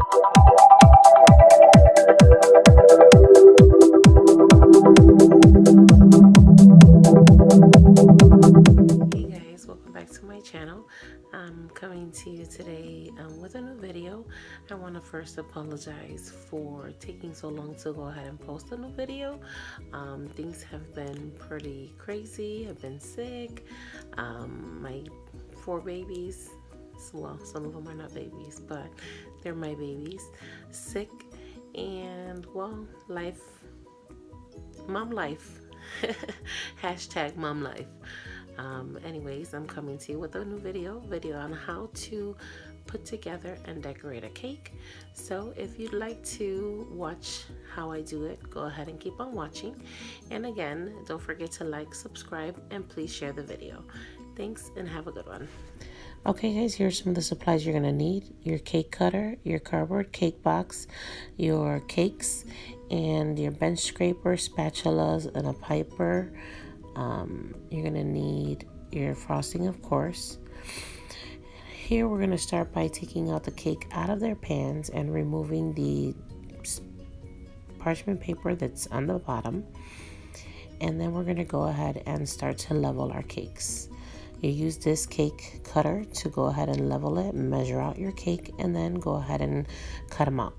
Guys, welcome back to my channel. I'm coming to you today with a new video. I want to first apologize for taking so long to go ahead and post a new video. Things have been pretty crazy. I've been sick. My 4 babies, well, some of them are not babies, but they're my babies, sick, and well, mom life. Hashtag mom life. Anyways, I'm coming to you with a new video on how to put together and decorate a cake. So if you'd like to watch how I do it, go ahead and keep on watching. And again, don't forget to like, subscribe, and please share the video. Thanks and have a good one. Okay guys, here's some of the supplies you're gonna need: your cake cutter, your cardboard cake box, your cakes, and your bench scraper, spatulas, and a piper. You're gonna need your frosting, of course. Here we're gonna start by taking out the cake out of their pans and removing the parchment paper that's on the bottom. And then we're gonna go ahead and start to level our cakes. You use this cake cutter to go ahead and level it, measure out your cake, and then go ahead and cut them out.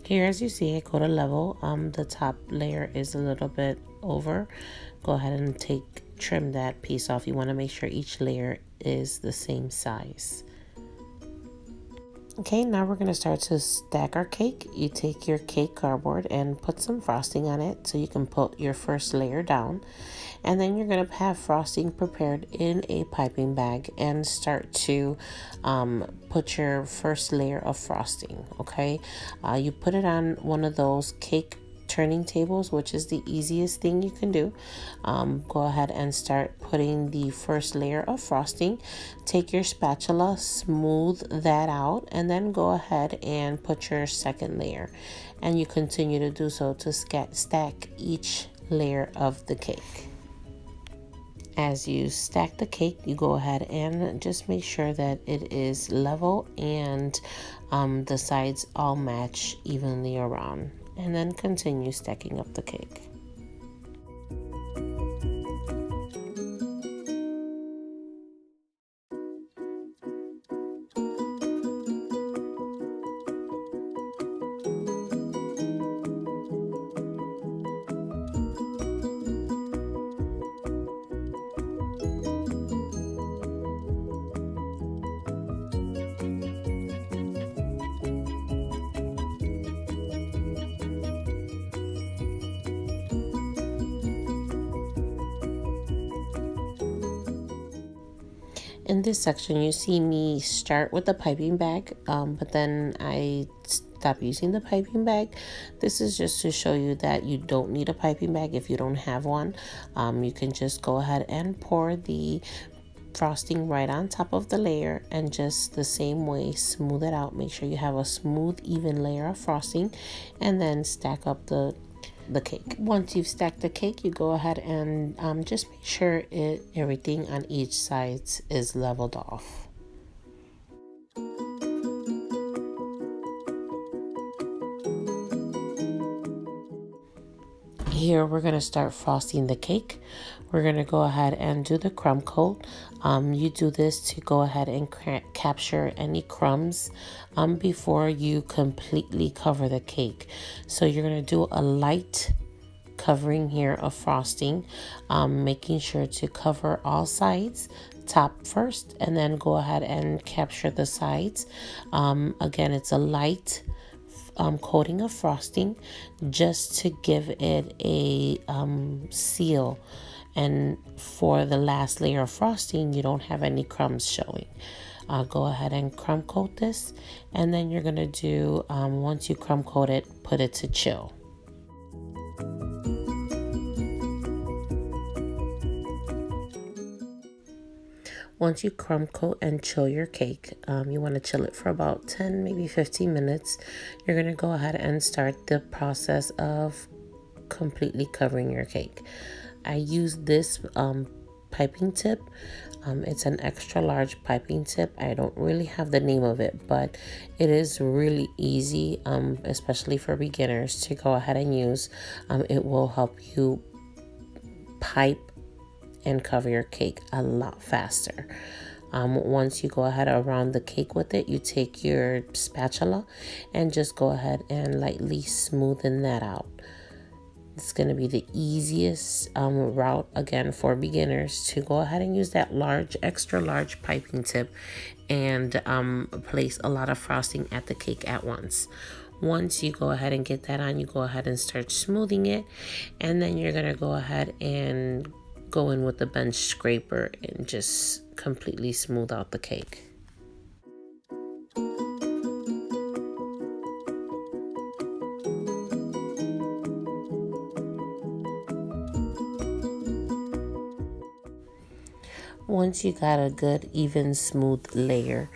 Here, as you see, I go to level. The top layer is a little bit over. Go ahead and trim that piece off. You want to make sure each layer is the same size. Okay, now we're going to start to stack our cake. You take your cake cardboard and put some frosting on it so you can put your first layer down. And then you're going to have frosting prepared in a piping bag and start to put your first layer of frosting, okay? You put it on one of those cake turning tables, which is the easiest thing you can do. Go ahead and start putting the first layer of frosting. Take your spatula, smooth that out, and then go ahead and put your second layer. And you continue to do so to stack each layer of the cake. As you stack the cake, you go ahead and just make sure that it is level and the sides all match evenly around. And then continue stacking up the cake. In this section, you see me start with the piping bag, but then I stop using the piping bag. This is just to show you that you don't need a piping bag if you don't have one. You can just go ahead and pour the frosting right on top of the layer and just the same way smooth it out. Make sure you have a smooth, even layer of frosting, and then stack up the cake. Once you've stacked the cake, you go ahead and just make sure everything on each side is leveled off. Here we're going to start frosting the cake. We're going to go ahead and do the crumb coat. You do this to go ahead and capture any crumbs before you completely cover the cake. So you're going to do a light covering here of frosting, making sure to cover all sides, top first, and then go ahead and capture the sides. Again, it's a light coating of frosting just to give it a seal, and for the last layer of frosting you don't have any crumbs showing. Go ahead and crumb coat this, and then you're gonna do once you crumb coat it, put it to chill. Once you crumb coat and chill your cake, you want to chill it for about 10, maybe 15 minutes. You're going to go ahead and start the process of completely covering your cake. I use this piping tip. It's an extra large piping tip. I don't really have the name of it, but it is really easy, especially for beginners, to go ahead and use. It will help you pipe and cover your cake a lot faster. Once you go ahead around the cake with it, you take your spatula and just go ahead and lightly smoothen that out. It's going to be the easiest route, again, for beginners, to go ahead and use that large, extra large piping tip and place a lot of frosting at the cake at once. Once you go ahead and get that on, you go ahead and start smoothing it, and then you're going to go ahead and go in with the bench scraper and just completely smooth out the cake. Once you got a good, even, smooth layer,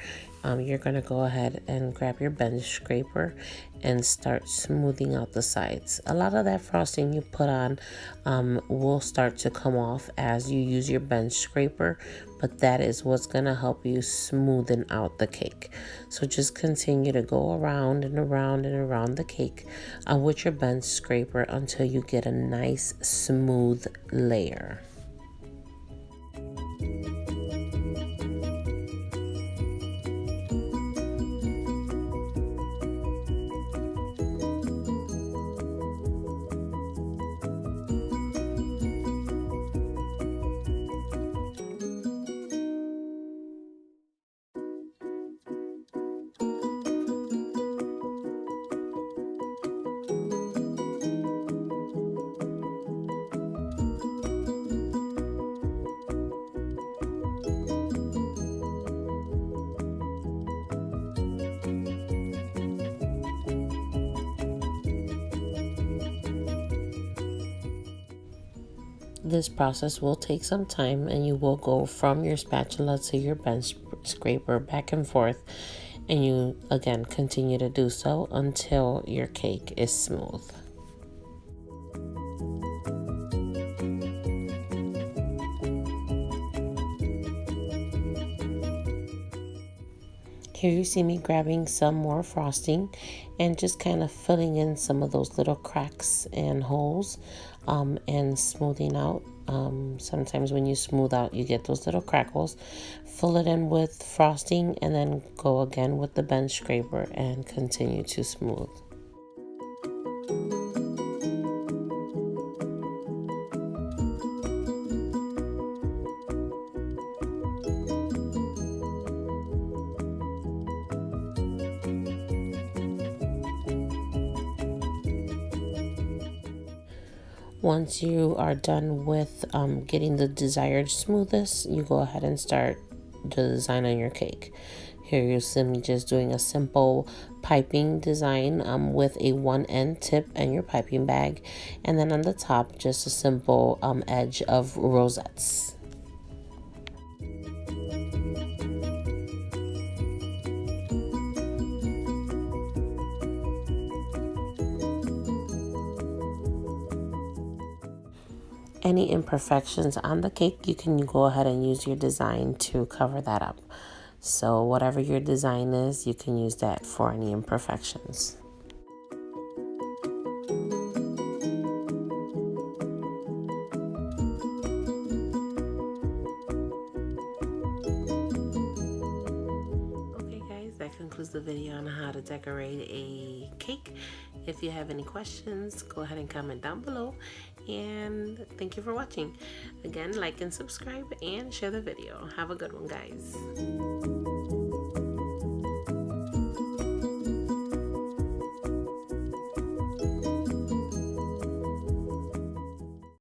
you're going to go ahead and grab your bench scraper and start smoothing out the sides. A lot of that frosting you put on will start to come off as you use your bench scraper, but that is what's going to help you smoothen out the cake. So just continue to go around and around and around the cake with your bench scraper until you get a nice smooth layer. This process will take some time, and you will go from your spatula to your bench scraper back and forth, and you again continue to do so until your cake is smooth. Here you see me grabbing some more frosting and just kind of filling in some of those little cracks and holes and smoothing out. Sometimes when you smooth out, you get those little crackles. Fill it in with frosting and then go again with the bench scraper and continue to smooth. Once you are done with getting the desired smoothness, you go ahead and start the design on your cake. Here you see me just doing a simple piping design with a one-end tip and your piping bag, and then on the top just a simple edge of rosettes. Any imperfections on the cake, you can go ahead and use your design to cover that up. So whatever your design is, you can use that for any imperfections. Okay guys, that concludes the video on how to decorate a cake. If you have any questions, go ahead and comment down below. And thank you for watching. Again, like and subscribe and share the video. Have a good one, guys.